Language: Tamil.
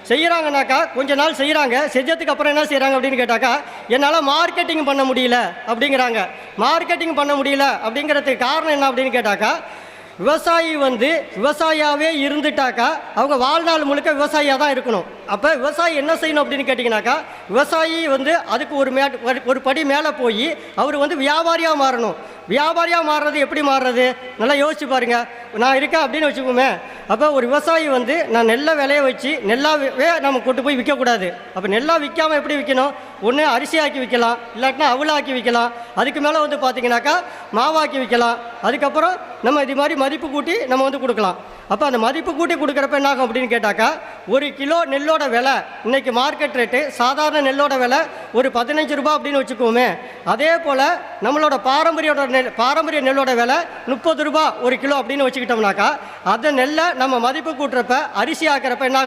செய்கிறாங்கனாக்கா கொஞ்ச நாள் செய்கிறாங்க. செஞ்சதுக்கு அப்புறம் என்ன செய்கிறாங்க அப்படின்னு கேட்டாக்கா, என்னால் மார்க்கெட்டிங் பண்ண முடியல அப்படிங்கிறாங்க. மார்க்கெட்டிங் பண்ண முடியல அப்படிங்கிறதுக்கு காரணம் என்ன அப்படின்னு கேட்டாக்கா, விவசாயி விவசாயியாகவே இருந்துட்டாக்கா அவங்க வாழ்நாள் முழுக்க விவசாயியாக தான் இருக்கணும். அப்போ விவசாயி என்ன செய்யணும் அப்படின்னு கேட்டிங்கனாக்கா, விவசாயி அதுக்கு ஒரு படி மேலே போய் அவர் வியாபாரியாக மாறணும். வியாபாரியாக மாறுறது எப்படி மாறுறது நல்லா யோசிச்சு பாருங்க. நான் இருக்கேன் அப்படின்னு வச்சுக்கோமே. அப்போ ஒரு விவசாயி நான் நெல்லை விளைய வச்சு நெல்லாவே நம்ம கொண்டு போய் விற்கக்கூடாது. அப்போ நெல்லா விற்காமல் எப்படி விற்கணும்? ஒன்று அரிசியாக்கி விற்கலாம், இல்லாட்டினா அவளாக்கி விற்கலாம். அதுக்கு மேலே பார்த்தீங்கன்னாக்கா மாவாக்கி விற்கலாம். அதுக்கப்புறம் நம்ம இது மாதிரி மதிப்பு கூட்டி நம்ம கொடுக்கலாம். அப்போ அந்த மதிப்பு கூட்டி கொடுக்குறப்ப என்ன ஆகும் அப்படின்னு கேட்டாக்கா, ஒரு கிலோ நெல்லோட விலை இன்றைக்கி மார்க்கெட் ரேட்டு சாதாரண நெல்லோட விலை ஒரு 15 ரூபா அப்படின்னு வச்சுக்கோமே. அதே போல் நம்மளோட பாரம்பரிய நெல்லோட விலை 30 ரூபா ஒரு கிலோ அப்படின்னு வச்சுக்கிட்டோம்னாக்கா, அந்த நெல்லை நம்ம மதிப்பு கூட்டுறப்ப அரிசி ஆக்கிறப்ப என்ன